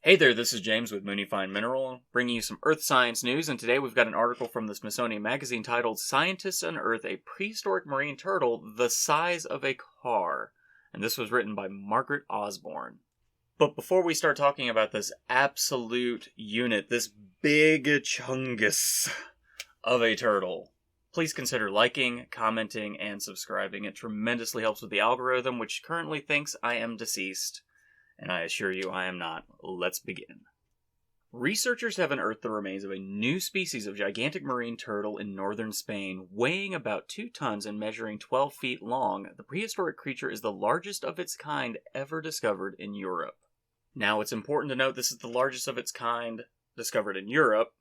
Hey there, this is James with Mooney Fine Mineral, bringing you some earth science news, and today we've got an article from the Smithsonian magazine titled Scientists Unearth a Prehistoric Marine Turtle the Size of a Car, and this was written by Margaret Osborne. But before we start talking about this absolute unit, this big chungus of a turtle, please consider liking, commenting, and subscribing. It tremendously helps with the algorithm, which currently thinks I am deceased. And I assure you I am not. Let's begin. Researchers have unearthed the remains of a new species of gigantic marine turtle in northern Spain, weighing about 2 tons and measuring 12 feet long. The prehistoric creature is the largest of its kind ever discovered in Europe. Now, it's important to note this is the largest of its kind discovered in Europe.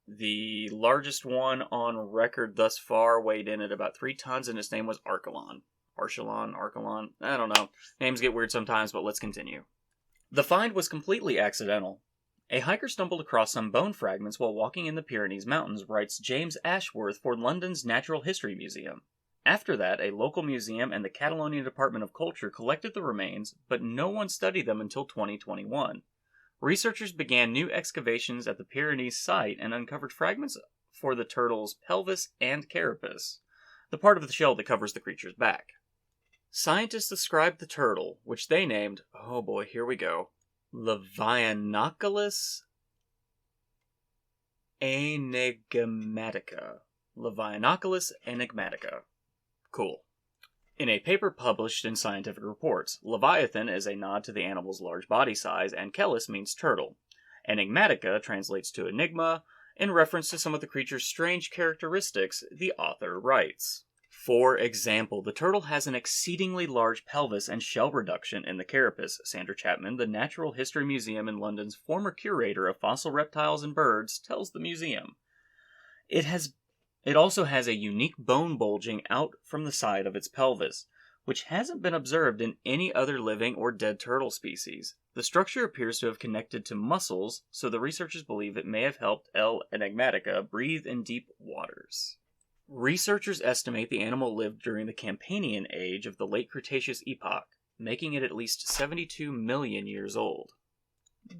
The largest one on record thus far weighed in at about 3 tons, and its name was Archeron. Archeron, I don't know. Names get weird sometimes, but let's continue. The find was completely accidental. A hiker stumbled across some bone fragments while walking in the Pyrenees Mountains, writes James Ashworth for London's Natural History Museum. After that, a local museum and the Catalonian Department of Culture collected the remains, but no one studied them until 2021. Researchers began new excavations at the Pyrenees site and uncovered fragments for the turtle's pelvis and carapace, the part of the shell that covers the creature's back. Scientists described the turtle, which they named, oh boy, here we go, Leviathanochelys aenigmatica. Leviathanochelys aenigmatica. Cool. In a paper published in Scientific Reports, Leviathan is a nod to the animal's large body size, and Chelys means turtle. Enigmatica translates to enigma, in reference to some of the creature's strange characteristics, the author writes. For example, the turtle has an exceedingly large pelvis and shell reduction in the carapace. Sandra Chapman, the Natural History Museum in London's former curator of fossil reptiles and birds, tells the museum. It also has a unique bone bulging out from the side of its pelvis, which hasn't been observed in any other living or dead turtle species. The structure appears to have connected to muscles, so the researchers believe it may have helped L. enigmatica breathe in deep waters. Researchers estimate the animal lived during the Campanian age of the late Cretaceous epoch, making it at least 72 million years old.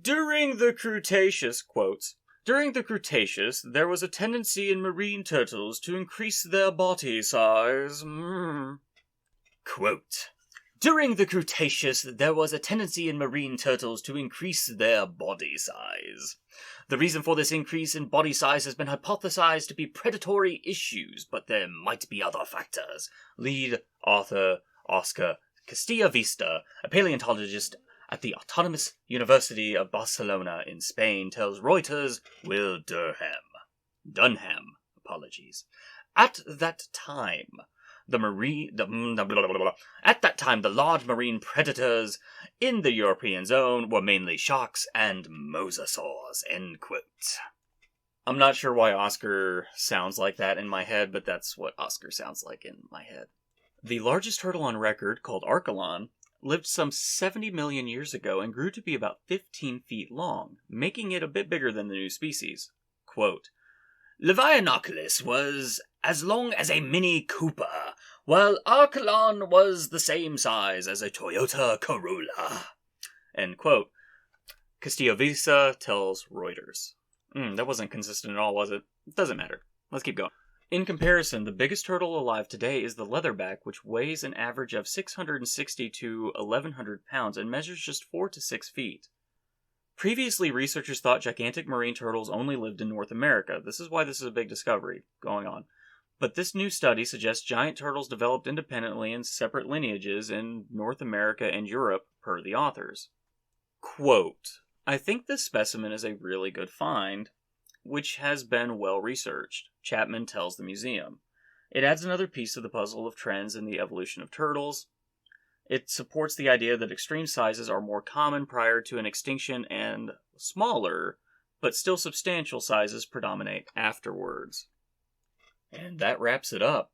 During the Cretaceous, quotes, During the Cretaceous, there was a tendency in marine turtles to increase their body size. Quote, During the Cretaceous, there was a tendency in marine turtles to increase their body size. The reason for this increase in body size has been hypothesized to be predatory issues, but there might be other factors. Lead author Oscar Castilla-Vista, a paleontologist at the Autonomous University of Barcelona in Spain, tells Reuters Will Dunham, At that time, the large marine predators in the European zone were mainly sharks and mosasaurs, end quote. I'm not sure why Oscar sounds like that in my head, but that's what Oscar sounds like in my head. The largest turtle on record, called Archeron, lived some 70 million years ago and grew to be about 15 feet long, making it a bit bigger than the new species. Quote, Leviathanochelys was as long as a Mini Cooper, while Archeron was the same size as a Toyota Corolla. End quote. Castilla-Vista tells Reuters. That wasn't consistent at all, was it? Doesn't matter. Let's keep going. In comparison, the biggest turtle alive today is the leatherback, which weighs an average of 660 to 1,100 pounds and measures just 4 to 6 feet. Previously, researchers thought gigantic marine turtles only lived in North America. This is why this is a big discovery going on. But this new study suggests giant turtles developed independently in separate lineages in North America and Europe, per the authors. Quote, I think this specimen is a really good find, which has been well researched, Chapman tells the museum. It adds another piece to the puzzle of trends in the evolution of turtles. It supports the idea that extreme sizes are more common prior to an extinction and smaller, but still substantial sizes predominate afterwards. And that wraps it up.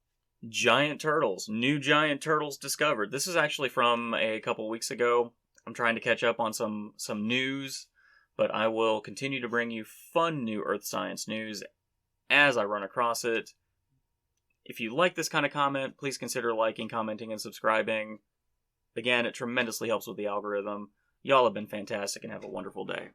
Giant turtles. New giant turtles discovered. This is actually from a couple weeks ago. I'm trying to catch up on some news, but I will continue to bring you fun new Earth science news as I run across it. If you like this kind of comment, please consider liking, commenting, and subscribing. Again, it tremendously helps with the algorithm. Y'all have been fantastic and have a wonderful day.